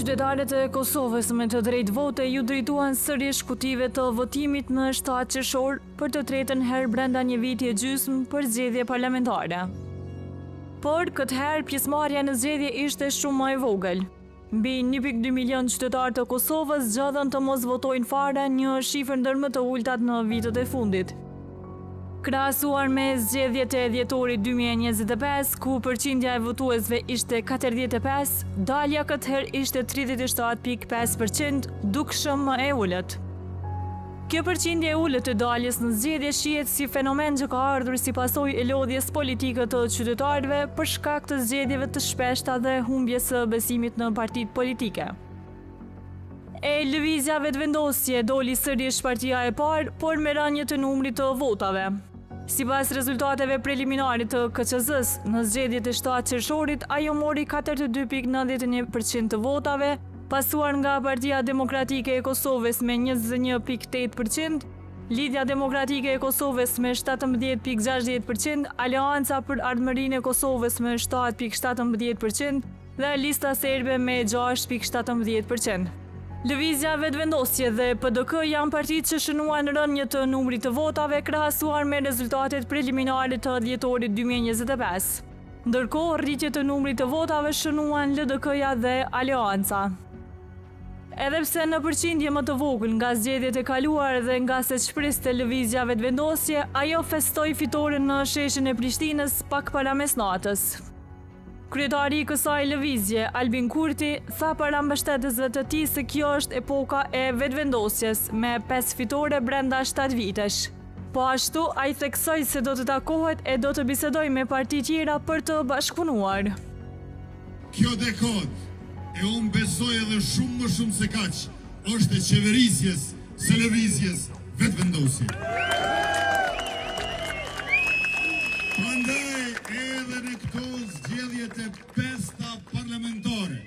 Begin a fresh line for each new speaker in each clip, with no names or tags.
Qytetarët e Kosovës me të drejtë vote ju drejtuan sërish kutive të votimit në 7 qershor për të tretën herë brenda një viti e gjysmë për zgjedhje parlamentare. Por këtë herë pjesëmarrja në zgjedhje ishte shumë më e vogël. Mbi 1.2 milion qytetarë të Kosovës zgjodhen të mos votojnë fare, një shifër ndër më të ultat në vitet e fundit. Krahasuar me zgjedhjet e dhjetorit 2025, ku përqindja e votuesve ishte 45, dalja këtë herë ishte 37.5%, dukshëm më e ulët. Kjo përqindje e ulët e daljes në zgjedhje shihet si fenomen që ka ardhur si pasojë e lodhjes politike të qytetarëve për shkak të zgjedhjeve të shpeshta dhe humbjes së besimit në partitë politike. E lëvizja vetëvendosje doli sërish partia e parë, por me rënje të numrit të votave. Sipas rezultateve preliminare të KQZ-s, në zgjedhjet e 7 qershorit, ajo mori 42.91% të votave, pasuar nga Partia Demokratike e Kosovës me 21.8%, Lidhja Demokratike e Kosovës me 17.60%, Aleanca për Ardhmërinë e Kosovës me 7.17% dhe Lista Serbe me 6.17%. Lëvizja vetëvendosje dhe PDK janë partitë që shënuan rënje të numrit të votave krahasuar me rezultatet preliminare të dhjetorit 2025. Ndërkohë, rritje të numrit të votave shënuan LDK-ja dhe Aleanca. Edhe pse në përqindje më të vogël nga zgjedhjet e kaluar dhe nga se shpriste lëvizja vetëvendosje, ajo festoi fitoren në sheshin e Prishtinës pak para mesnatës. Kryetari i kësaj lëvizje, Albin Kurti, tha para mbështetësve të tij se kjo është epoka e vetëvendosjes, me 5 fitore brenda 7 vitesh. Po ashtu, ai theksoi se do të takohet e do të bisedojë me parti tjera për të bashkëpunuar.
Kjo dekadë, e unë besoj edhe shumë se kaq, është e qeverisjes së lëvizjes vetëvendosje. Prandaj edhe në këto zgjedhjet e pesta parlamentare,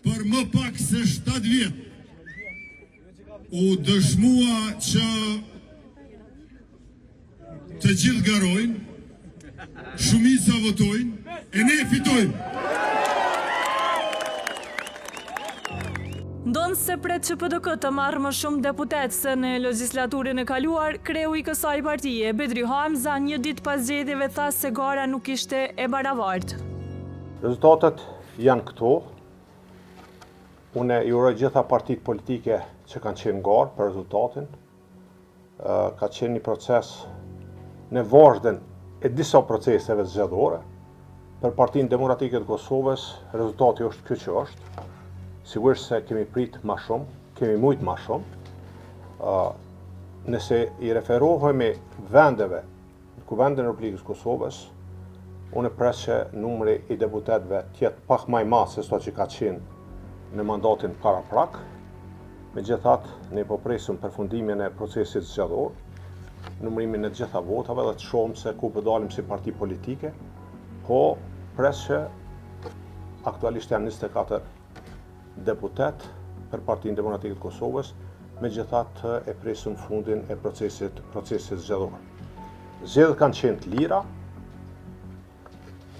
për më pak se 7 vjet, u dëshmua që të gjithë garojnë, shumica votojnë, e ne fitojnë.
Ndonë se pret që PDK të marrë më shumë deputet se në legjislaturën e kaluar, kreu i kësaj partije, Bedri Hamza, një ditë pas zgjedhjeve tha se gara nuk ishte e barabartë.
Rezultatet janë këto. Unë i uroj gjitha partitë politike që kanë qenë garë për rezultatin. Ka qenë një proces në vazhdim e disa proceseve zgjedhore. Për Partinë Demokratike të Kosovës, rezultati është kjo që është. Sigurisht se kemi prit ma shumë, kemi mujt ma shumë. Nëse i referohemi vendeve, në Kuvendin e Republikës Kosovës, unë pres që numri i deputetëve tjetë pak maj ma se sto që ka qenë në mandatin para prak. Megjithatë, ne po presim përfundimin e procesit zgjedhor, numrimin e gjitha votave dhe të shohim se ku po dalim si parti politike, po pres që aktualisht janë 24 deputet për Partinë Demokratike të Kosovës, megjithatë e presim fundin e procesit zgjedhor. Zgjedhjet kanë qenë të lira,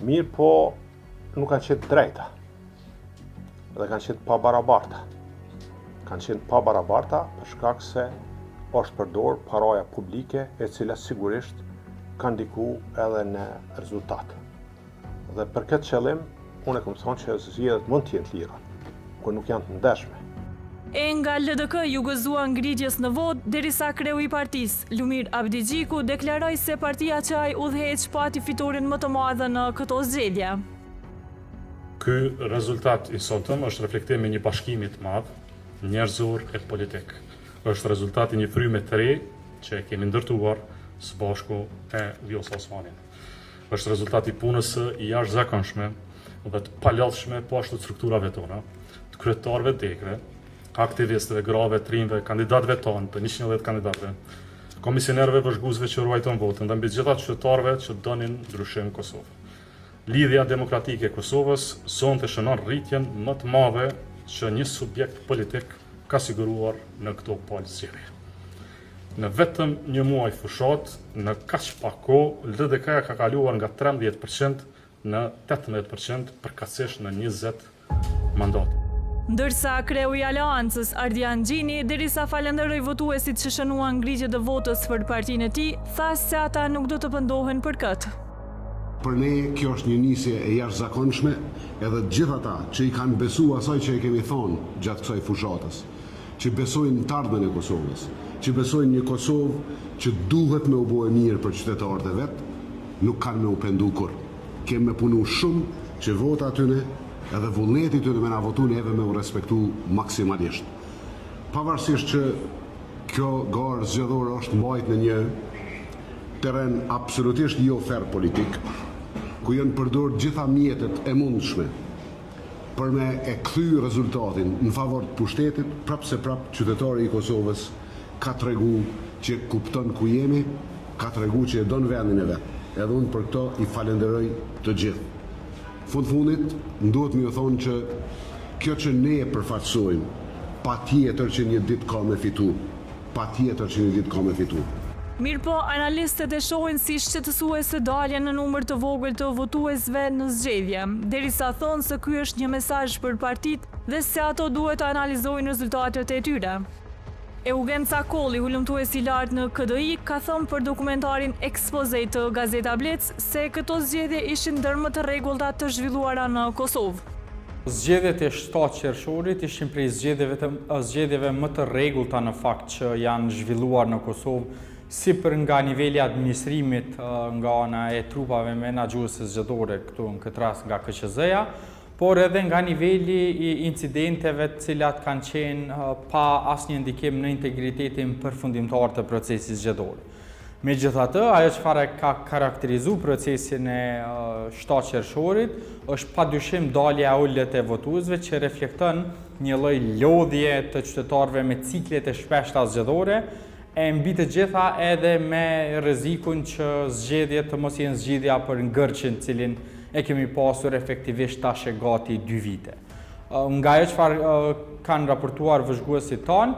mirë po nuk kanë qenë drejta dhe kanë qenë pa barabarta. Kanë qenë pa barabarta për shkak se është përdor paraja publike e cila sigurisht kanë ndiku edhe në rezultat. Dhe për këtë qëllim, unë e kam thonë që zgjedhjet mund të jenë të lira, ku nuk janë të ndeshme.
E nga LDK ju gëzuan ngritjes në vot, derisa kreu i partisë, Lumir Abdigjiku, deklaroi se partia që ai udhëheq pati fitoren më të madhe në këto zgjedhje.
Ky rezultat i sotëm është reflektim i një bashkimi të madh, njerëzor e politik. Është rezultati një fryme të re që kemi ndërtuar së bashku e Vjosa Osmanin. Është rezultati punës së jashtëzakonshme dhe të palodhshme poshtë strukturave tona, të kryetarëve dekëve, aktivistëve, grave, trimëve, kandidatëve tonë, të 110 kandidatëve, komisionerëve vëzhguesve që ruajton votën dhe mbi të gjitha qytetarëve që donin ndryshim në Kosovë. Lidhja Demokratike e Kosovës sonte shënon rritjen më të madhe që një subjekt politik ka siguruar në këto palë zgjedhje. Në vetëm një muaj fushat, në kaq pak kohë, LDK ka kaluar nga 13% në 18% përkatësisht në 20 mandate.
Ndërsa kreu I Aleancës Ardian Gjini, derisa falenderoi votuesit që shënuan ngritje të votës për partinë e tij, tha se ata nuk do të pendohen për këtë.
Për ne kjo është një nisje e jashtëzakonshme, edhe të gjithë ata që I kanë besuar asaj që I kemi thonë gjatë kësaj fushatës, që besojnë të ardhmen e Kosovës, që besojnë një Kosovë që duhet me u bë e mirë për qytetarët e vet, nuk kanë me u pendu kur. Kemë me punu shumë që vota atyne edhe vullneti tyne me na votu neve me u respektu maksimalisht. Pavarësisht që kjo garë zgjedhore është mbajt në një teren absolutisht jo fair politik, ku janë përdor gjitha mjetet e mundshme për me e kthy rezultatin në favor të pushtetit, prap se prap qytetari I Kosovës ka tregu që kupton ku jemi, ka tregu që e don vendin e vet. Edhe unë për këto I falenderoj të gjithë. Fundit, duhet më ju thonë që kjo që ne e përfaqësojmë, patjetër që një ditë ka me fitu. Patjetër që një ditë ka me fitu.
Mirëpo, analistët e shohin si shqetësuese dalja në numër të vogël të votuesve në zgjedhje, derisa thonë se ky është një mesazh për partitë dhe se ato duhet të analizojnë rezultatet e tyre. Eugen Cakolli, hulumtues I lartë në KDI, ka thënë për dokumentarin Expose të Gazeta Blec se këto zgjedhje ishin ndër më të rregullta të zhvilluara në Kosovë.
Zgjedhjet e 7 qershorit ishin prej zgjedhjeve më të rregullta në fakt që janë zhvilluar në Kosovë, si për nga niveli administrimit nga ana e trupave menaxhuese zgjedhore këtu në këtë rast nga KQZ-ja, por edhe nga niveli I incidenteve të cilat kanë qenë pa asnjë ndikim në integritetin përfundimtar të procesit zgjedhor. Megjithatë, ajo çfarë ka karakterizuar procesin e 7 qershorit është padyshim dalja e ulët e votuesve që reflekton një lloj lodhje të qytetarëve me ciklet e shpeshta zgjedhore, e mbi të gjitha edhe me rrezikun që zgjedhjet të mos jenë zgjidhja për ngërçin cilin e kemi pasur efektivisht tash e gati 2 vite. Nga ajo çfarë kanë raportuar vëzhguesit tanë,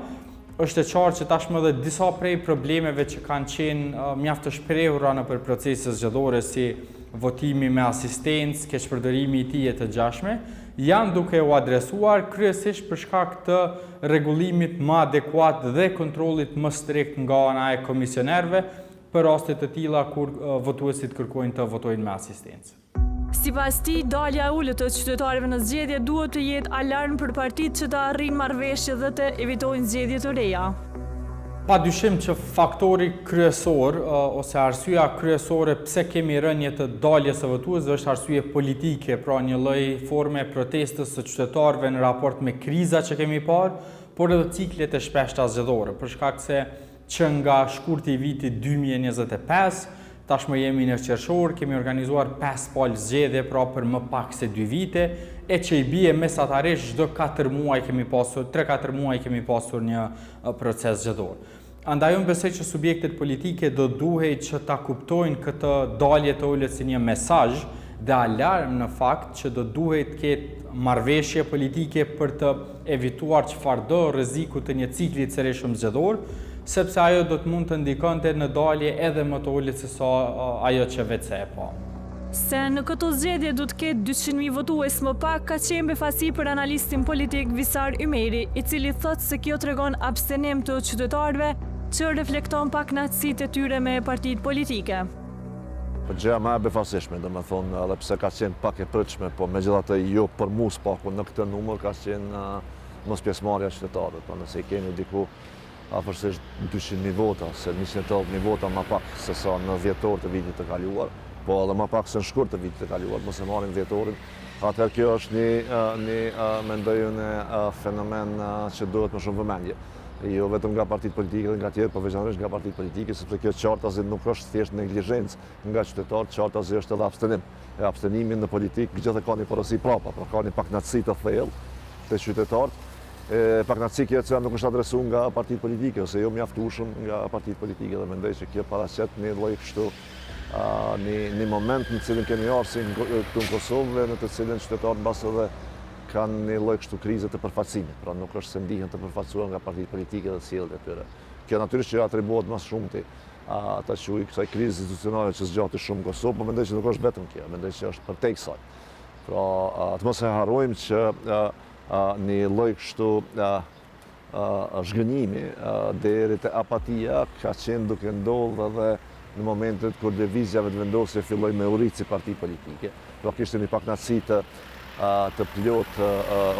është e qartë që tashmë edhe disa prej problemeve që kanë qenë mjaft të shprehura nëpër procese zgjedhore si votimi me asistencë, keqpërdorimi I tij e të gjashme, janë duke u adresuar kryesisht për shkak të rregullimit më adekuat dhe kontrollit më strikt nga ana e komisionerëve për raste të tilla kur votuesit kërkojnë të votojnë me asistencë.
Sipas tij, dalja e ulët të qytetarëve në zgjedhje duhet të jetë alarm për partitë që të arrijnë marrëveshje dhe të evitojnë zgjedhje të reja.
Padyshim që faktori kryesor ose arsyeja kryesore pse kemi rënje të daljes së votuesve është arsye politike, pra një lloj forme protestës së qytetarëve në raport me kriza që kemi parë, por edhe ciklet e shpeshta zgjedhore, për shkak se që nga shkurti I vitit 2025 tashmë jemi në qershor, kemi organizuar 5 palë zgjedhje pra për më pak se 2 vite, e që I bie mesatarisht çdo 4 muaj kemi pasur, 3-4 muaj kemi pasur një proces zgjedhor. Andaj unë besoj që subjektet politike do duhej që ta kuptojnë këtë dalje të ulët si një mesazh dhe alarm në fakt që do duhej të ketë marrëveshje politike për të evituar çfarëdo rreziku të një cikli të sërishëm zgjedhor, sepse ajo do të mund të ndikonte në dalje edhe më të ulët se sa ajo që vetëse e pa.
Se në këto zgjedhje do të ketë 200.000 votues më pak, ka qenë befasi për analistin politik Visar Ymeri, I cili thotë se kjo tregon abstenim të qytetarëve që reflekton pakënaqësitë e tyre me partitë politike.
Për gjëja më e befasishme, domethënë, edhe pse ka qenë pak e pritshme, po megjithatë jo për mua spaku në këtë numër ka qenë mos pjesëmarrja e qytetarëve, po nëse I keni diku afërsisht 200.000 vota, se 180.000 vota më pak se sa në dhjetor të vitit të kaluar, po edhe më pak se në shkurt të vitit të kaluar, mos e marrim dhjetorin, atëherë kjo është një mendoj unë fenomen që duhet më shumë vëmendje. Jo vetëm nga partitë politike dhe nga tjerë, por veçanërisht nga partitë politike, sepse kjo qartazi nuk është thjesht neglizhencë nga qytetarët, qartazi është edhe abstenim. E abstenimi në politikë gjithë ka një porosi prapa, pra ka një pakënaqësi të thellë të qytetarët. Pakënaqësi kjo që nuk është adresuar nga partitë politike ose jo mjaftueshëm nga partitë politike dhe mendoj që kjo paraqet një lloj kështu një moment në cilin kemi arsi këtu në Kosovë, në të cilin qytetarët mbas edhe kanë një lloj kështu krize të përfaqësimit, pra nuk është se ndihen të përfaqësuar nga partitë politike dhe sjelljet e tyre. Kjo natyrisht që atribuohet më shumti ata që kësaj krize institucionale që zgjati shumë Kosovë, por mendoj që nuk është vetëm kjo, mendoj që është përtej kësaj. Pra, të mos e harrojmë që një lloj kështu zhgënjimi deri te apatia ka qenë duke ndodhur edhe në momentet kur lëvizjave të vendosje filloi me urrit si parti politike. Do kishte një pakënaqësi të plot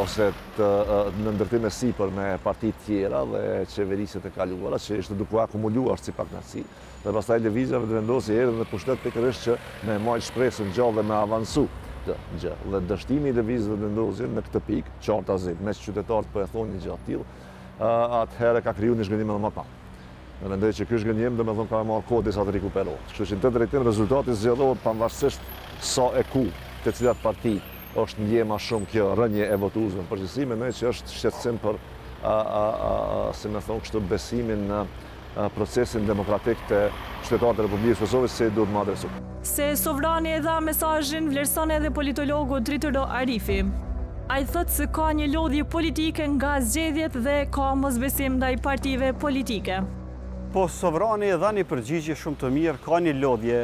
ose në ndërtim e sipër me parti të tjera dhe qeverisjet e kaluara që ishte duke akumuluar si pakënaqësi. Dhe pastaj lëvizjave të vendosje erdhën në pushtet pikërisht që me marrë shpresën gjallë dhe me avancu gjë. Dhe dështimi i lëvizjeve të vendosje në këtë pikë, qartazim mes qytetarët po e thonë një gjë të tillë, atëherë ka kriju një zhgënjim edhe më të madh. Dhe mendoj që ky zhgënjim domethënë ka marrë kohë disa të rikuperohet. Kështu që në të drejtim rezultati zgjedhor pavarësisht sa e ku të cilat parti është ndje më shumë kjo rënje e votuesve në përgjithësi, mendoj që është shqetësim për si më thon kështu besimin në procesin demokratik të qytetarëve të Republikës së Kosovës se duhet më adresu.
Se sovrani e dha mesazhin vlerëson edhe politologu Dritëro Arifi. Ai thotë se ka një lodhje politike nga zgjedhjet dhe ka mosbesim ndaj partive politike.
Po sovrani e dha një përgjigje shumë të mirë, ka një lodhje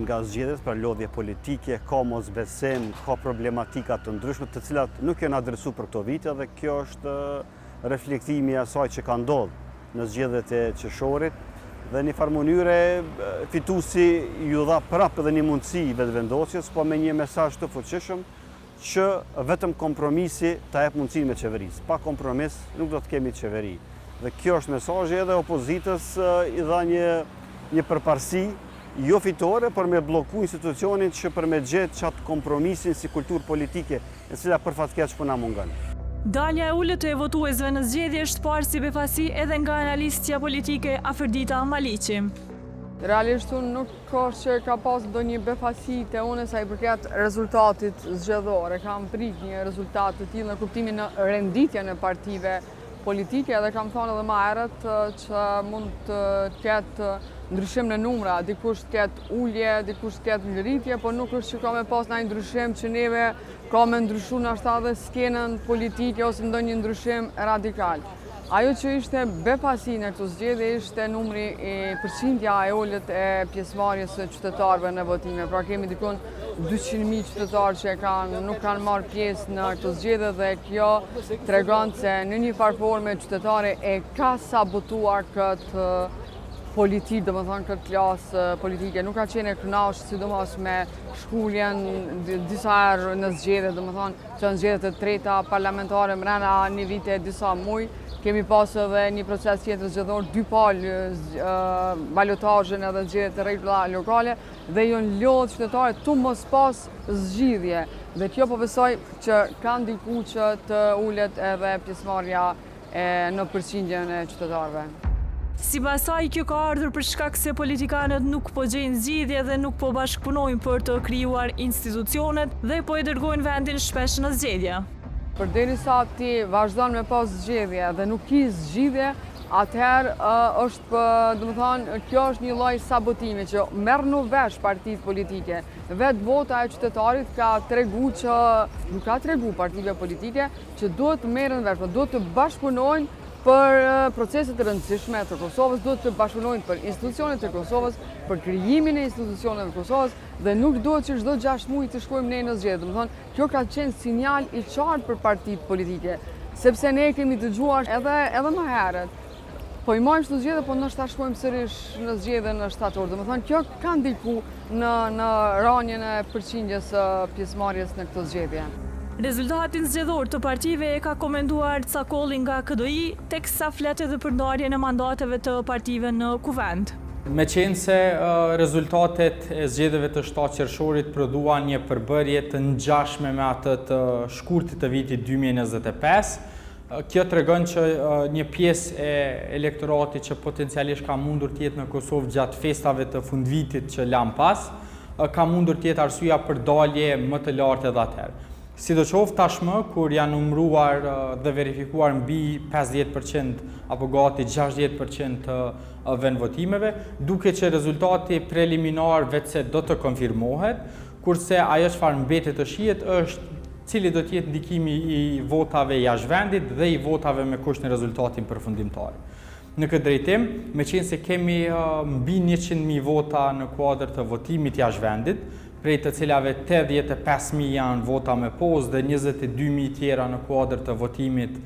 nga zgjedhjet për lodhje politike, ka mosbesim, ka problematika të ndryshme të cilat nuk janë adresuar për këto vite dhe kjo është reflektimi i asaj që ka ndodhur në zgjedhjet e qershorit dhe në një farë mënyre fituesi ju dha prapë edhe një mundësi vetëvendosjes, po me një mesazh të fuqishëm që vetëm kompromisi ta jep mundësinë me qeverisë. Pa kompromis nuk do të kemi qeveri. Dhe kjo është mesazhi edhe opozitës i dha një përparësi jo fitore për me blloku institucionin që për me gjetë qatë kompromisin si kulturë politike e cila përfatkeq po na mungon.
Dalja e ullët e votuesve në zgjedhje është parë si befasi edhe nga analistja politike Afërdita Maliqi.
Realisht unë nuk është që ka pas ndonjë befasi te unë sa i përket rezultatit zgjedhor. Kam prit një rezultat të tillë në kuptimin në renditjen e partive politike dhe kam thënë edhe më herët që mund të ketë ndryshim në numra, dikush të ketë ulje, dikush të ketë ngritje, por nuk është që ka me pas ndonjë ndryshim që neve ka me ndryshu nashta edhe skenën politike ose ndonjë ndryshim radikal. Ajo që ishte befasi në këto zgjedhje ishte numri i përqindja e ulët e pjesëmarrjes së qytetarëve në votime. Pra kemi dikon 200.000 qytetarë që nuk kanë marrë pjesë në këto zgjedhje dhe kjo tregon se në një farë forme qytetari e ka sabotuar këtë politikë, domethënë këtë klasë politike. Nuk ka qenë e kënaqur sidomos me shkuljen disa herë në zgjedhje, domethënë që në zgjedhjet e treta parlamentare brenda një vite e disa muaj. Kemi pas edhe një proces tjetër zgjedhor, 2 palë balotazhin edhe zgjedhjet e rregulla lokale dhe janë lodhur qytetarët tu mos pas zgjidhje. Dhe kjo po besoj që ka ndikuar që të ulet edhe pjesëmarrja në përqindjen e qytetarëve.
Sipas saj, kjo ka ardhur për shkak se politikanët nuk po gjejnë zgjidhje dhe nuk po bashkëpunojnë për të krijuar institucionet dhe po e dërgojnë vendin shpesh në zgjedhje.
Përderisa ti vazhdon me pas zgjedhje dhe nuk ki zgjidhje, atëherë është, domethënë, kjo është një lloj sabotimi që merr në vesh partitë politike. Vetë vota e qytetarit ka tregu që nuk ka tregu partive politike që duhet të merren vesh, duhet të bashkëpunojnë për proceset të rëndësishme të Kosovës, duhet të bashkëpunojnë për institucionet të Kosovës, për krijimin e institucioneve të Kosovës dhe nuk duhet që çdo 6 muaj të shkojmë ne në zgjedhje. Domethënë, kjo ka qenë sinjal i qartë për partitë politike, sepse ne kemi dëgjuar edhe më herët. Po i marrim çdo zgjedhje, po ndoshta shkojmë sërish në zgjedhje në shtator. Domethënë, kjo ka ndikuar në rënien e përqindjes së pjesëmarrjes në këtë zgjedhje.
Rezultatin zgjedhor të partive e ka komentuar Cakolli nga KDI, teksa flet edhe për ndarjen e mandateve të partive në kuvend.
Me qenë se rezultatet e zgjedhjeve të 7 qershorit prodhuan një përbërje të ngjashme me atë të shkurtit të vitit 2025, kjo tregon që një pjesë e elektoratit që potencialisht ka mundur të jetë në Kosovë gjatë festave të fundvitit që lan pas, ka mundur të jetë arsyeja për dalje më të lartë edhe atëherë. Sidoqoftë tashmë, kur janë numëruar dhe verifikuar mbi 50% apo gati 60% të vendvotimeve, duke që rezultati preliminar vetëse do të konfirmohet, kurse ajo çfarë mbetet të shihet është cili do të jetë ndikimi i votave jashtë vendit dhe i votave me kusht në rezultatin përfundimtar. Në këtë drejtim, me qenë se kemi mbi 100.000 vota në kuadër të votimit jashtë vendit, prej të cilave 85.000 janë vota me postë dhe 22.000 tjera në kuadër të votimit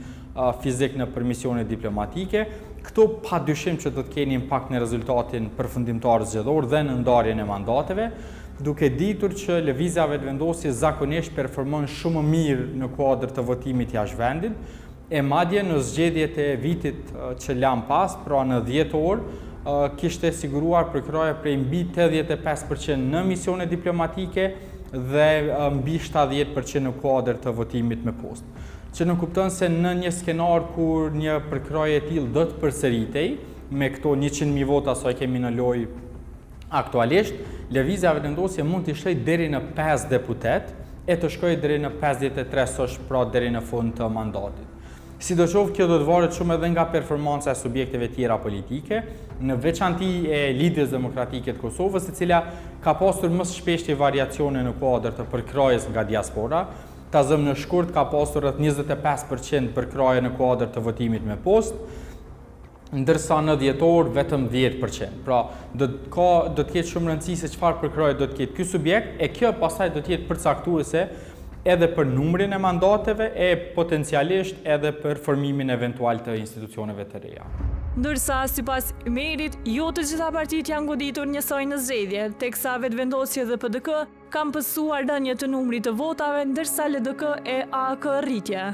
fizik në përmisionet diplomatike. Këto pa dyshim që do të keni impakt në rezultatin përfundimtar zgjedhor dhe në ndarjen e mandateve, duke ditur që lëvizja vetëvendosje zakonisht performon shumë mirë në kuadër të votimit jashtë vendit, e madje në zgjedhjet e vitit që lan pas, pra në 10 orë, kishte siguruar përkraje prej mbi 85% në misione diplomatike dhe mbi 70% në kuadër të votimit me postë. Që në kupton se në një skenar kur një përkraje e tillë do të përsëritej, me këto 100.000 vota sa kemi në lojë aktualisht, lëvizja vetëvendosje mund të shkojë deri në 5 deputet e të shkojë deri në 53 sosh, pra deri në fund të mandatit. Sidoqoftë, kjo do të varet shumë edhe nga performanca e subjekteve tjera politike, në veçanti e Lidhjes Demokratike të Kosovës, e cila ka pasur më së shpeshti variacione në kuadër të përkrajes nga diaspora. Ta zëm në shkurt ka pasur rreth 25% përkraje në kuadër të votimit me postë, ndërsa në 10 orë vetëm 10%. Pra, do të ketë shumë rëndësi se çfarë përkraje do të ketë ky subjekt, e kjo pastaj do të jetë përcaktuese edhe për numrin e mandateve e potencialisht edhe për formimin eventual të institucioneve të reja.
Ndërsa, sipas Merit, jo të gjitha partitë janë goditur njësoj në zgjedhje, teksa Vetëvendosje dhe PDK kanë pësuar rënje të numrit të votave, ndërsa LDK e AK rritje.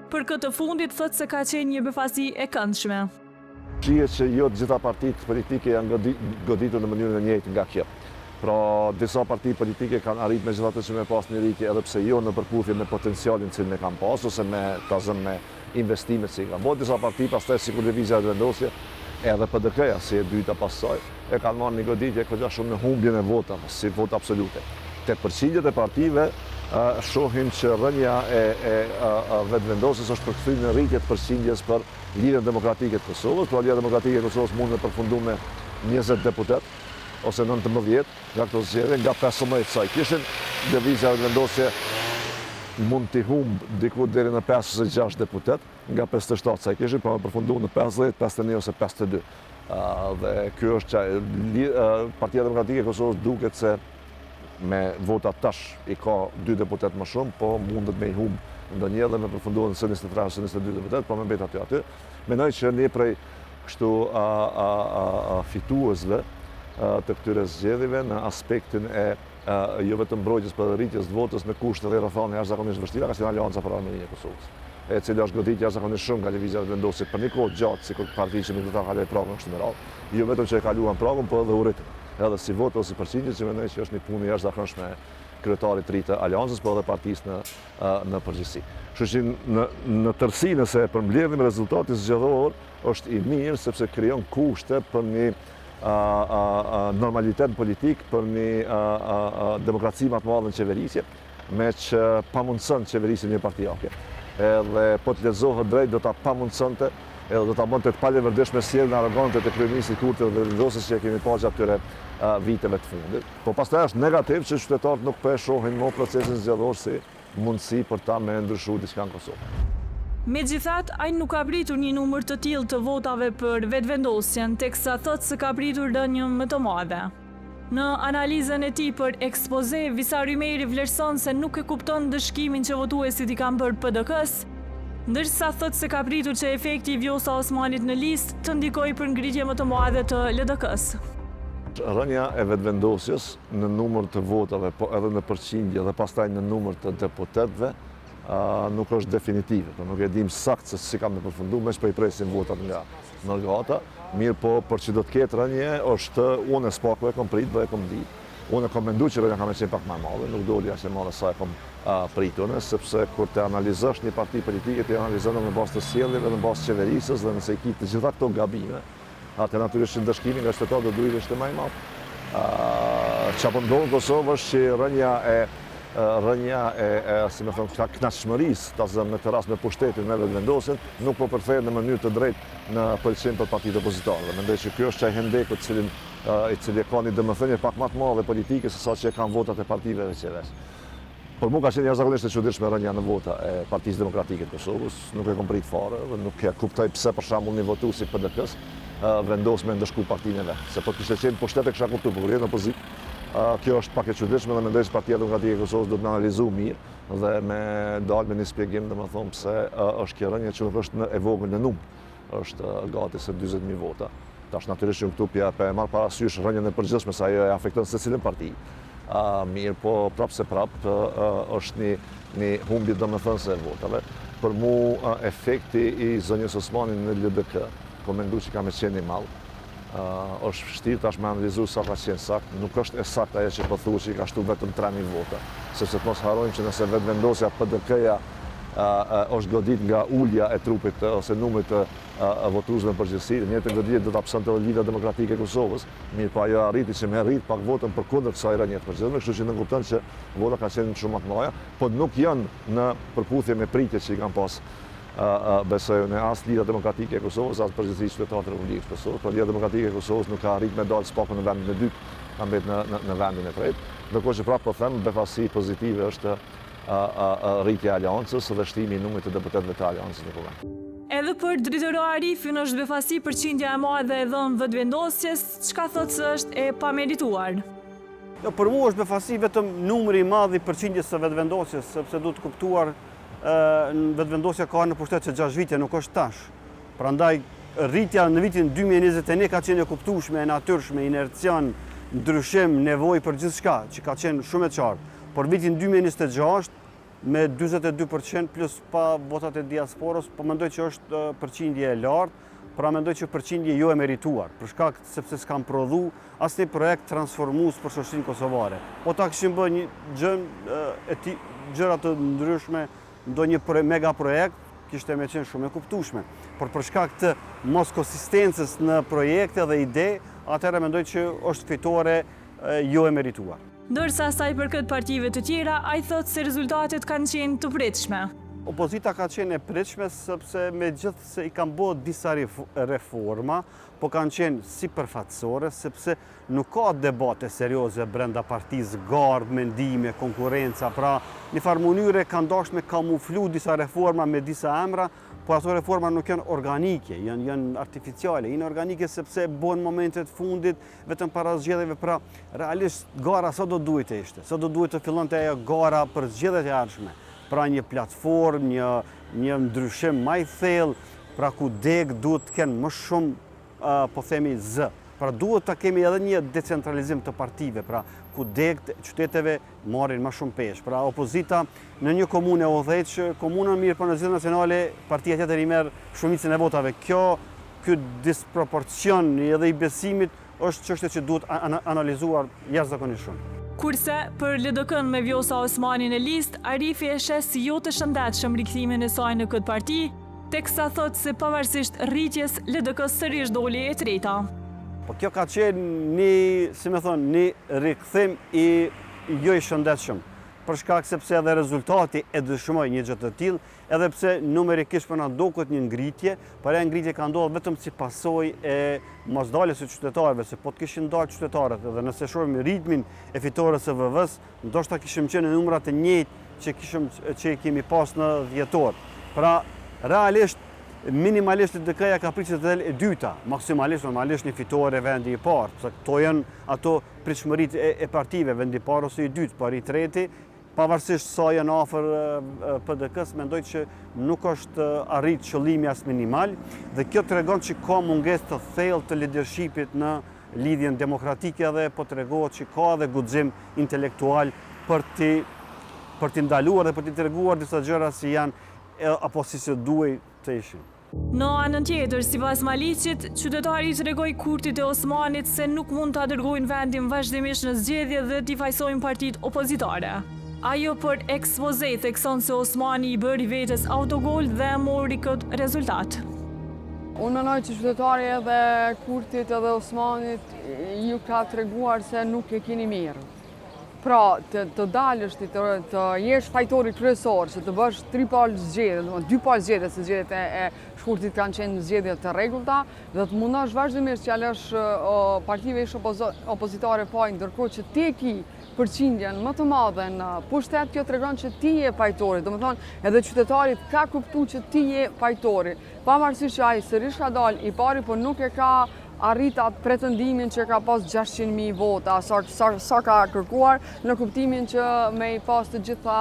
Për këtë fundit thotë se ka qenë një befasi e këndshme.
Shihet që jo të gjitha partitë politike janë goditur në mënyrën e njëjtë nga kjo. Pra, disa parti politike kanë arrit me gjithatë që me pas një rritje, edhe pse jo në përputhje me potencialin cilin e kanë pas, ose me investimet që i kanë bërë. Disa parti, pastaj sikur lëvizja vetëvendosje, edhe PDK-ja si e dyta pas saj, e kanë marrë një goditje kogja shumë në humbjen e votave, si vot absolute. Te përqindjet e partive shohin që rënja e vetëvendosjes është përkthyer në rritje të përqindjes për Lidhjen Demokratike të Kosovës. Pra, Lidhja Demokratike e Kosovës mund të përfundu me 20 deputet ose 19 nga këto zgjedhje, nga 15 saj kishin, lëvizja vetëvendosje mund t'i humbë diku deri në 5 ose 6 deputet, nga 57 saj kishin, pra përfundu në 50, 51 ose 52. Dhe kjo është që Partia Demokratike e Kosovës duket se me vota tash i ka 2 deputet më shumë, po mundet me i humbë ndonjë dhe me përfundu në 23 ose 22 deputet, po me mbet aty. Mendoj që një prej kështu fituesve të këtyre zgjedhjeve në aspektin e jo vetëm mbrojtjes për rritjes të votës në kushte dhe rrethana jashtëzakonisht vështira, ka qenë Aleanca për Armërinë e Kosovës, e cila është goditur jashtëzakonisht shumë nga lëvizja vetëvendosje për një kohë gjatë, sikur partia që nuk do ta kaloj pragën kështu me radhë. Jo vetëm që e kaluan pragën, por edhe u rritën. Edhe si votë ose përqindje, që mendoj që është një punë jashtëzakonshme kryetarit të ri të Aleancës, por edhe partisë në përgjithësi. Kështu që në tërësi, nëse e përmbledhim rezultatin zgjedhor, është i mirë sepse krijon kushte për një normalitet politik, për një demokraci më të madhe në qeverisje, me që pamundson qeverisje një partijake. Edhe po të lexohet drejt do ta pamundsonte, edhe do ta bënte të palevërdishme sjelljen arrogante të kryeministit Kurti dhe vendosjes që kemi pasur këtyre viteve të fundit. Po pastaj është negativ që qytetarët nuk po e shohin më procesin zgjedhor si mundësi për ta me ndryshuar diçka në Kosovë.
Megjithatë, ai nuk ka pritur një numër të tillë të votave për vetëvendosjen, teksa thotë se ka pritur rënje më të madhe. Në analizën e tij për ekspoze, Visari Meri vlerëson se nuk e kupton dëshkimin që votuesit i kanë bërë PDK-s, ndërsa thotë se ka pritur që efekti i Vjosa Osmanit në listë të ndikojë për ngritje më të madhe të LDK-s.
Rënja e vetëvendosjes në numër të votave, po edhe në përqindje dhe pastaj në numër të deputetëve, nuk është definitive. Nuk e dim sakt se si kam të përfundu, me që për i presin votat nga gata. Mirë po, për që do të ketë rënje, është unë e s'paku e kom prit dhe e kom dit. Unë e kom mendu që rënja kam e qenë pak më madhe, nuk doli ashtë e madhe sa e kom pritune, sepse kur të analizosh një parti politike, të analizosh në bazë të sjelljes, në bazë të qeverisës dhe nëse i kitë të gjitha këto gabime, atë natyrisht ndëshkimi nga qytetarët do duhet ishte më i madh. Çfarë po ndodh në Kosovë është që rënja e si më thon, kënaqësmërisë, ta zëm në rast me pushtetin me vetëvendosjen, nuk po përkthehet në mënyrë të drejtë në pëlqim për partitë opozitare. Mendoj që ky është çaj hendeku i cili ka një domethënie pak më të madhe politike se sa që kanë votat e partive të qeverisë. Por mua ka qenë jashtëzakonisht e çuditshme rënja në vota e Partisë Demokratike të Kosovës, nuk e kom prit fare dhe nuk e kuptoj pse për shembull një votues i PDK-s vendos me ndëshku partinë e vet. Se po kishte qenë pushtet e kisha kuptuar, por në opozitë Kjo është pak e çuditshme dhe mendoj se Partia Demokratike e Kosovës do të analizu mirë dhe me dalë me një shpjegim domethënë pse është kjo rënje që nuk është e vogël në numër, është gati se 40.000 vota. Tash natyrisht këtu pe marr parasysh rënjen e përgjithshme se ajo e afekton secilin parti. Mirë, po është një humbje domethënë se votave. Për mu efekti i zonjës Osmani në LDK, po mendoj që ka me qenë i madh. Është vështirë tash me analizu sa ka qenë sakt, nuk është e saktë ajo që po thuhet që i ka shtu vetëm 3.000 vota, sepse të mos harrojmë që nëse vetëvendosja PDK-ja është godit nga ulja e trupit ose numrit të votuesve në përgjithësi, në njëjtën goditje do ta absente Lidhja Demokratike e Kosovës, mirë po ajo arriti që me rrit pak votën përkundër kësaj rënje të përgjithshme, kështu që ne kupton që vota ka qenë shumë më të mëdha, po nuk janë në përputhje me pritjet që i kanë pas besoj në as Lidhja Demokratike e Kosovës, as përgjithësisht qytetarët e Republikës së Kosovës, por Lidhja Demokratike e Kosovës nuk ka arritur me dalë spakun në vendin e dytë, ka mbetë në vendin e tretë. Ndërkohë që prapë po them, befasi pozitive është rritja e aleancës dhe shtimi i numrit të deputetëve të aleancës në parlament.
Edhe për drejtori Arifin është befasi përqindja e madhe e dhënë vetëvendosjes, çka thotë se është e pamerituar.
Jo, për mua është befasi vetëm numri i madh i përqindjes së vetëvendosjes, sepse duhet kuptuar vetëvendosja ka në pushtet që 6 vite, nuk është tash. Prandaj rritja në vitin 2021 ka qenë e kuptueshme, e natyrshme, inercion, ndryshim, nevojë për gjithçka, që ka qenë shumë e qartë. Por vitin 2026 me 42% plus pa votat e diasporës, po mendoj që është përqindje e lartë, pra mendoj që përqindje jo e merituar, për shkak sepse s'kam prodhu asnjë projekt transformues për shoqërinë kosovare. Po ta kishim bërë një gjëra të ndryshme, ndonjë mega projekt, kishte me qenë shumë e kuptueshme. Por për shkak të mos konsistencës në projekte dhe ide, atëherë mendoj që është fitore jo e merituar.
Ndërsa sa i përket partive të tjera, ai thotë se rezultatet kanë qenë të pritshme.
Opozita ka qenë e pritshme sepse megjithëse se i kanë bërë disa reforma, po kanë qenë sipërfaqësore sepse nuk ka debate serioze brenda partisë, gardë, mendime, konkurrenca, pra në farë mënyre kanë dashur me kamuflu disa reforma me disa emra, por ato reforma nuk janë organike, janë artificiale, janë organike sepse bën momentet fundit vetëm para zgjedhjeve, pra realisht gara sa do duhet të ishte, sa do duhet të fillonte ajo gara për zgjedhjet e ardhshme. Pra një platformë, një ndryshim më i thellë, pra ku deg duhet të kenë më shumë, po themi zë. Pra duhet të kemi edhe një decentralizim të partive, pra ku deg qyteteve marrin më shumë peshë. Pra opozita në një komunë e udhëheq, komunën mirë për në zgjedhjet nacionale, partia tjetër i merr shumicën e votave. Ky disproporcion edhe i besimit është çështje që duhet analizuar jashtëzakonisht shumë.
Kurse për LDK-n me Vjosa Osmani në listë, Arifi e sheh si jo të shëndetshëm rikthimin e saj në këtë parti, teksa thotë se pavarësisht rritjes, LDK sërish doli e treta.
Po kjo ka qenë një rikthim i jo i shëndetshëm, për shkak sepse edhe rezultati e dëshmoi një gjë të tillë, edhe pse numerikisht po na duket një ngritje, por ajo ngritje ka ndodhur vetëm si pasojë e mosdaljes së qytetarëve, se po të kishin dalë qytetarët, edhe nëse shohim ritmin e fitores së VV-s, ndoshta kishim qenë në numrat e njëjtë që kemi pas në dhjetor. Pra realisht minimalisht LDK-ja ka pritur të dalë e dyta, maksimalisht normalisht një fitore vendi i parë, sepse këto janë ato pritshmëritë e partive, vendi i parë ose i dytë, por i treti, pavarësisht sa janë afër PDK-s, mendoj që nuk është arrit qëllimi as minimal, dhe kjo tregon që ka mungesë të thellë të leadershipit në lidhjen demokratike dhe po tregohet që ka edhe guxim intelektual për t'i ndaluar dhe për t'i treguar disa gjëra si janë apo si se duhet të ishin.
Në anën tjetër, sipas Maliqit, qytetari tregoi Kurtit e Osmanit se nuk mund ta dërgojnë vendin vazhdimisht në zgjedhje dhe t'i fajsojnë partitë opozitare. Ajo për ekspoze thekson se Osmani i bëri vetes autogol dhe mori këtë rezultat.
Unë mendoj që qytetari edhe Kurtit edhe Osmanit ju ka treguar se nuk e keni mirë. Pra, të dalësh, të jesh fajtori kryesor, që të bësh 3 palë zgjedhje, 2 palë zgjedhje, se zgjedhjet e Shkurtit kanë qenë zgjedhje të rregullta, dhe të mundosh vazhdimisht që lësh partive ish opozitare pajë, ndërkohë që ti ki përqindjen më të madhe në pushtet, kjo tregon që ti je fajtori. Domethënë, edhe qytetarit ka kuptuar që ti je fajtori. Pavarësisht që ai sërish ka dalë i pari, por nuk e ka arrit atë pretendimin që ka pas 600.000 vota, sa ka kërkuar, në kuptimin që me i pas të gjitha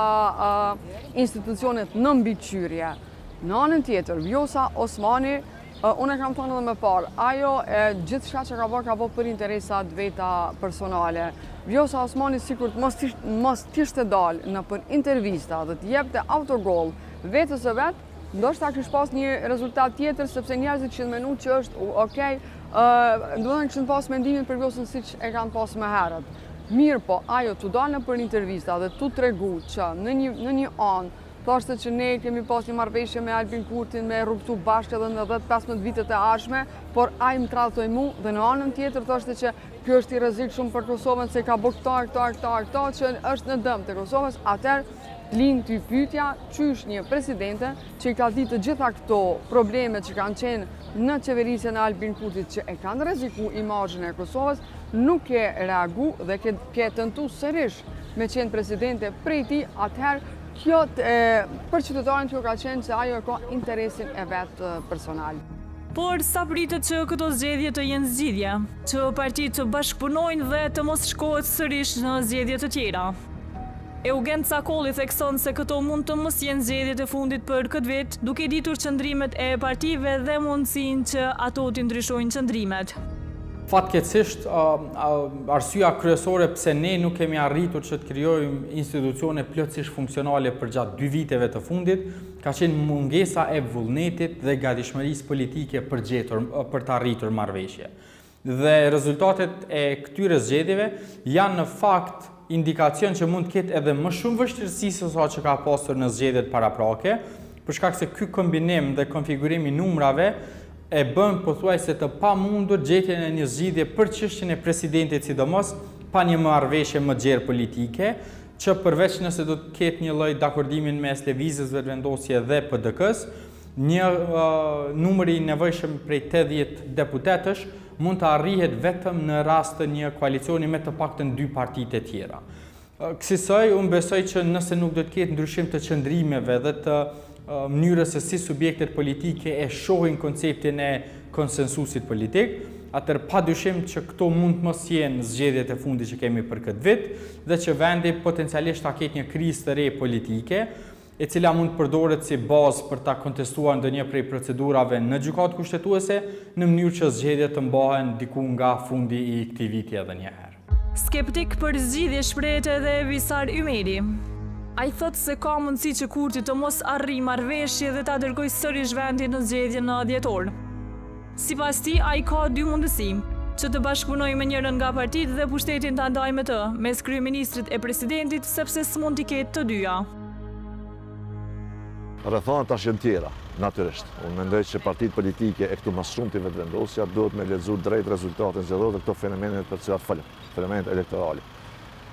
institucionet në mbiqyrje. Në anën tjetër, Vjosa Osmani, unë e kam thënë edhe më parë, ajo gjithë shka që ka bërë për interesat veta personale. Vjosa Osmani sikur mos t'ishte dalë në për intervista dhe t'jepte autogol vetës e vetë, ndoshta kish pas një rezultat tjetër, sepse njerëzit që menu që është okej, duhet që në pas mendimin për Vjosën si që e kanë pas më herët. Mirë po, ajo t'u dalë në për intervista dhe t'u tregu që në një anë, thoshte që ne kemi pas një marrëveshje me Albin Kurtin me rrugtu bashkë edhe në 10-15 vitet e ardhshme, por ai më tradhtoi mua dhe në anën tjetër thoshte që ky është i rrezikshëm për Kosovën se ka bërë këto që është në dëm të Kosovës. Atëherë lind ty pyetja, qysh një presidente që i ka ditë të gjitha këto probleme që kanë qenë në qeverisjen e Albin Kurtit që e kanë rreziku imazhin e Kosovës, nuk e reagu dhe ke tentu sërish me qenë presidente prej tij. Atëherë kjo për qytetarin që ka qenë që ajo ka interesin e vetë personal.
Por sa pritet që këto zgjedhje të jenë zgjidhje, që partitë të bashkëpunojnë dhe të mos shkohet sërish në zgjedhje të tjera. Eugen Cakolli thekson se këto mund të mos jenë zgjedhjet e fundit për këtë vit, duke ditur qëndrimet e partive dhe mundësinë që ato të ndryshojnë qëndrimet.
Fatkeqësisht, arsyeja kryesore pse ne nuk kemi arritur që të krijojmë institucione plotësisht funksionale për gjatë 2 viteve të fundit, ka qenë mungesa e vullnetit dhe gatishmërisë politike për të arritur marrëveshje. Dhe rezultatet e këtyre zgjedhjeve janë në fakt indikacion që mund të ketë edhe më shumë vështirësi se sa që ka pasur në zgjedhjet paraprake, për shkak se ky kombinim dhe konfigurimi numrave e bën pothuajse të pamundur gjetjen e një zgjidhje për çështjen e presidentit, sidomos pa një marrëveshje më gjerë politike, që përveç nëse do të ketë një lloj dakordimin mes Lëvizjes Vetëvendosje dhe PDK-s, një numër i nevojshëm prej 80 deputetësh mund të arrihet vetëm në rast të një koalicioni me të paktën 2 partitë e tjera. Kësaj, unë besoj që nëse nuk do të ketë ndryshim të qëndrimeve dhe të mënyrës se si subjektet politike e shohin konceptin e konsensusit politik, atër pa dyshim që këto mund mos jenë zgjedhjet e fundit që kemi për këtë vit, dhe që vendi potencialisht ta ketë një krizë të re politike, e cila mund të përdoret si bazë për ta kontestuar ndonjë prej procedurave në gjykatë kushtetuese, në mënyrë që zgjedhjet të mbahen diku nga fundi i këtij viti edhe një herë.
Skeptik për zgjidhje shprehet edhe Visar Ymeri. Ai thot se ka mundësi që Kurti të mos arrijë marrëveshje dhe ta dërgojë sërish vendin në zgjedhjen në dhjetor. Sipas tij, ai ka 2 mundësi: që të bashkëpunojë me njërin nga partitë dhe pushtetin ta ndajë me të, mes kryeministrit e presidentit, sepse s'mund t'i ketë të dyja.
Rrethana tash janë tjera, natyrisht. Unë mendoj që partitë politike e këtu më shumë të Vetëvendosja duhet me lexuar drejt rezultatet zgjedhore dhe këto fenomene për cilat folëm, fenomenet elektorale.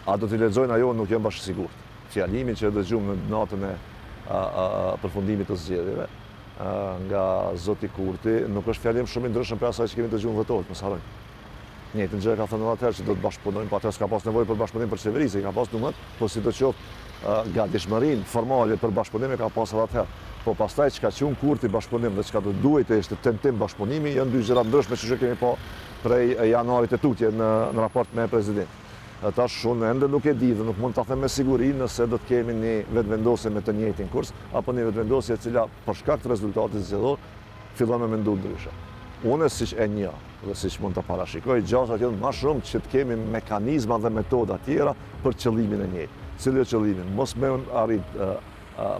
A do t'i lexojnë ajo, nuk jam bashkë sigurt. Fjalimin që dëgjum në natën e përfundimit të zgjedhjeve nga zoti Kurti nuk është fjalim shumë i ndryshëm për asaj që kemi dëgjuar votohet, mos harrojmë. Njëjtën gjë ka thënë atëherë që do të bashkëpunojmë, po atëherë s'ka pas nevojë për bashkëpunim për qeverisë, ka pas numër, po sidoqoftë gatishmërinë formale për bashkëpunim ka pas edhe atëherë. Po pastaj çka qun Kurti bashkëpunim dhe çka do duhet të ishte tentim bashkëpunimi janë 2 gjëra ndryshme që kemi pa prej janarit të tutje në raport me presidentin. Tash unë ende nuk e di dhe nuk mund ta them me siguri nëse do të kemi një vetëvendosje me të njëjtin kurs apo një vetëvendosje e cila për shkak të rezultatit zgjedhor fillon me mendu ndryshe. Unë siç e njeh dhe siç mund ta parashikoj, gjasat janë më shumë që të kemi mekanizma dhe metoda tjera për qëllimin e njëjtë. Cili është qëllimi? Mos me arrit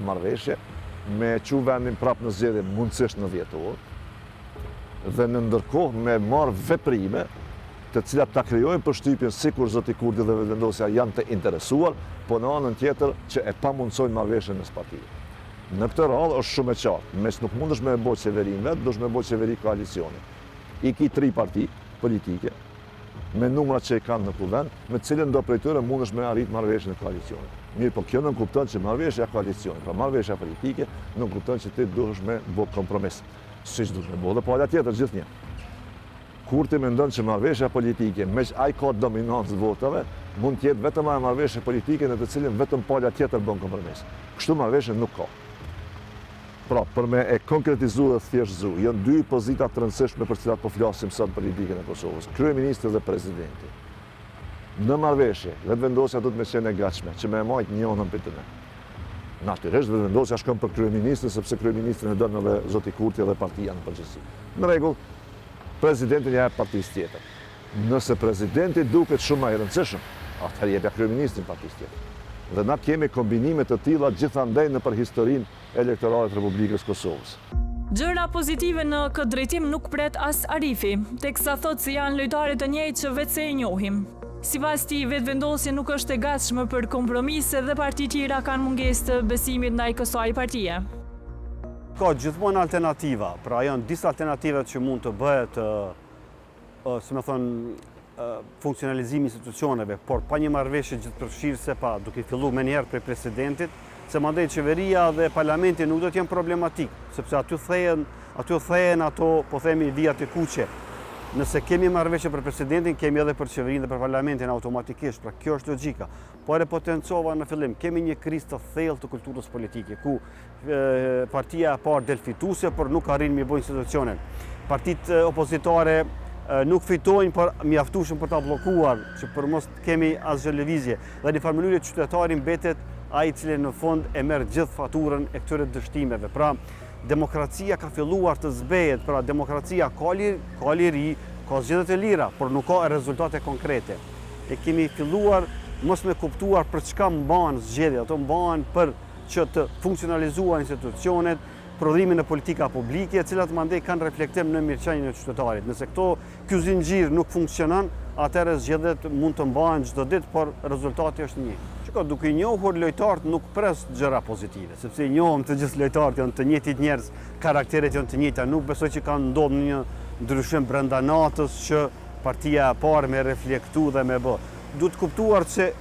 marrëveshje, me çu vendin prapë në zgjedhje mundësisht në dhjetor dhe në ndërkohë me marr veprime të cilat ta krijojnë përshtypjen sikur zoti Kurti dhe Vetëvendosja janë të interesuar, po në anën tjetër që e pamundsojnë marrëveshjen mes partive. Në këtë radhë është shumë e qartë, mes nuk mundesh me bëj qeverinë vetë, duhesh me bëj qeveri koalicioni. I ki 3 parti politike me numrat që i kanë në kuvend, me të cilën do prej tyre mundesh me arrit marrëveshjen e koalicionit. Mirë, po kjo nuk kupton që marrëveshja e koalicionit, pra marrëveshja politike nuk kupton që ti duhesh me bëj kompromis. Siç duhesh me bëj, dhe po ala tjetër gjithnjë. Kurti mendon që marrëveshja politike, me që ai ka dominancë votave, mund të jetë vetëm ajo marrëveshje politike në të cilën vetëm pala tjetër bën kompromis. Kështu marrëveshje nuk ka. Pra, për me e konkretizu dhe thjeshtëzu, janë dy pozita të rëndësishme për cilat po flasim sot për politikën e Kosovës, kryeministri dhe presidenti. Në marrëveshje, vetëvendosja do të me qenë e gatshme, që me e majtë njënën për të ne. Natyrisht, vetëvendosja shkon për kryeministrin, sepse kryeministrin e dënë edhe Zoti Kurti dhe partia në përgjithësi. Në rregull, presidentin ja jep partisë tjetër. Nëse presidenti duket shumë i rëndësishëm, atëherë jepja kryeministrin partisë tjetër. Dhe na kemi kombinime të tilla gjithandaj në për historinë elektorale të Republikës Kosovës.
Gjëra pozitive në këtë drejtim nuk pret as Arifi, teksa thotë se janë lojtarë të njëjtë që vetë se e njohim. Sipas tij, vetëvendosja nuk është e gatshme për kompromise dhe parti tjera kanë mungesë të besimit ndaj kësaj partie.
Ka gjithmonë alternativa, pra janë disa alternativa që mund të bëhet, si më thonë, funksionalizimi institucioneve, por pa një marrëveshje gjithëpërfshirëse, pa duke fillu me njerë prej presidentit, se mandej qeveria dhe parlamenti nuk do t'jenë problematik, sepse aty thehen ato, po themi, vijat e kuqe. Nëse kemi marrëveshje për presidentin, kemi edhe për qeverinë dhe për parlamentin automatikisht, pra kjo është logjika. Por e potencova në fillim, kemi një krizë të thellë të kulturës politike, ku partia e parë del fituese, por nuk arrin mi bëjë institucionet. Partitë opozitare nuk fitojnë, por mjaftueshëm për ta bllokuar, që për mos kemi asgjë lëvizje. Dhe në farë mënyrë qytetari mbetet ai i cili në fund e merr gjithë faturën e këtyre dështimeve. Pra, demokracia ka filluar të zbehet, pra demokracia ka liri, ka zgjedhjet e lira, por nuk ka rezultate konkrete. E kemi filluar mos me kuptuar për çka mbahen zgjedhjet, ato mbahen për që të funksionalizuar institucionet, prodhimin e politika publike, cilat mandej kanë reflektim në mirëqenien e qytetarit. Nëse ky zinxhir nuk funksionon, atëherë zgjedhjet mund të mbahen çdo ditë, por rezultati është një. Shiko, duke i njohur lojtarët nuk pres gjëra pozitive, sepse i njohëm të gjithë lojtarët, janë të njëjtit njerëz, karakteret janë të njëjta, nuk besoj që kanë ndodhur një ndryshim brenda natës që partia e parë me reflektu dhe me bë. Duhet kuptuar se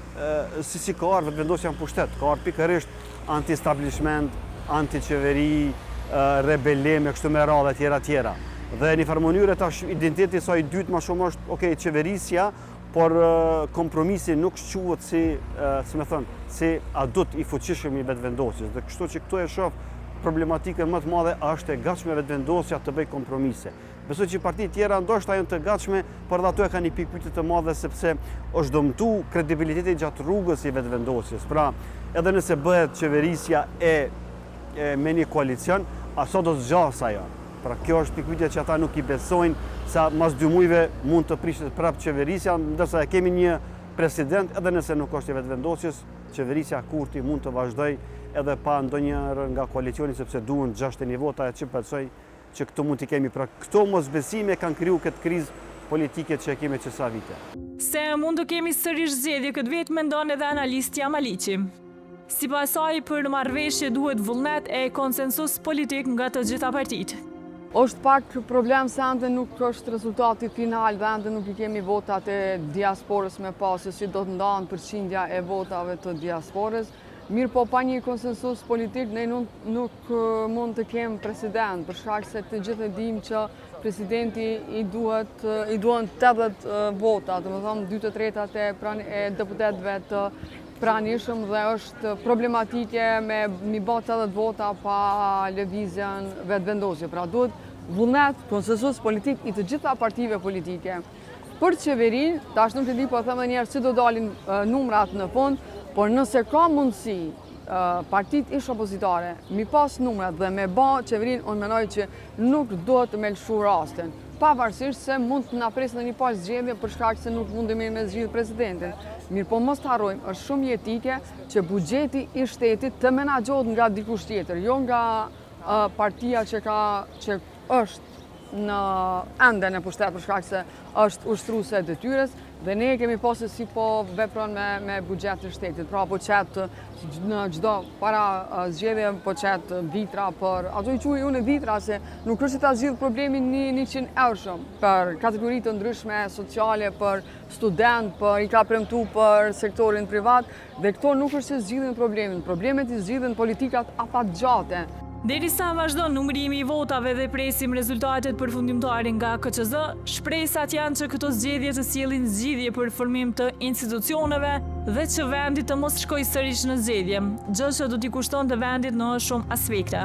si ka ardhur vetëvendosja në pushtet, ka ardhur pikërisht anti-establishment, anti-qeveri, rebellim e kështu me radhë tjera. Dhe një farë mënyrë tash identiteti i saj i dytë më shumë është qeverisja, por kompromisi nuk shquhet si adut i fuqishëm i vetëvendosjes. Dhe kështu që këtu e shoh problematikën më të madhe, është e gatshme vetëvendosja të bëj kompromise. Besoj që partitë tjera ndoshta janë të gatshme, por edhe ato e kanë një pikë pyetje të madhe sepse është dëmtu kredibiliteti gjatë rrugës i vetëvendosjes. Pra, edhe nëse bëhet qeverisja me një koalicion, aso do të zgjasë ajo. Pra kjo është pikpyetja që ata nuk i besojnë, sa mas 2 muajve mund të prishet prapë qeverisja, ndërsa kemi një president, edhe nëse nuk është i vetëvendosjes, qeverisja Kurti mund të vazhdoj edhe pa ndonjëherë nga koalicioni, sepse duhen 61 vota, që besoj që këto mund t'i kemi. Pra këto mosbesime kanë kriju këtë krizë politike që e kemi që sa vite.
Se mund të kemi sërish zgjedhje këtë vit, mendon edhe analistja Maliqi. Sipas saj, për marrëveshje duhet vullnet e konsensus politik nga të gjitha partitë.
Është pak problem se ende nuk është rezultati final dhe ende nuk i kemi votat e diasporës me pasë, si do të ndanë përqindja e votave të diasporës. Mirë po pa një konsensus politik, ne nuk mund të kemë president, për shkak se të gjithë e dim që presidenti i duhen 80 vota, dhe më thonë 2/3 e deputetëve të pranishëm, dhe është problematike me mi bë 80 vota pa lëvizjen vetëvendosje. Pra duhet vullnet, konsensus politik i të gjitha partive politike. Për qeverinë, tash nuk e di, po them njerë si do dalin numrat në fund, por nëse ka mundësi partitë ish opozitare mi pas numrat dhe me bë qeverinë, unë mendoj që nuk duhet të me lëshu rastin. Pavarësisht se mund të na presë në një pas zgjedhje për shkak se nuk mundemi me zgjidh presidentin. Mirë po mos të harrojmë, është shumë jetike që buxheti i shtetit të menaxhohet nga dikush tjetër, jo nga partia që është në ende në pushtet për shkak se është ushtruese e detyrës, dhe ne kemi pasur si po vepron me buxhetin e shtetit. Pra po qet në çdo para zgjedhje po qet vitra për ato i quaj unë vitra, se nuk është ta zgjidh problemin 100 eurë për kategori të ndryshme sociale, për student, për i ka premtu për sektorin privat, dhe këto nuk është se zgjidhin problemin. Problemet i zgjidhin politikat afatgjate.
Derisa vazhdon numërimi i votave dhe presim rezultatet përfundimtare nga KQZ, shpresat janë që këto zgjedhje të sjellin zgjidhje për formim të institucioneve dhe që vendi të mos shkojë sërish në zgjedhje, gjë që do t'i kushton të vendit në shumë aspekte.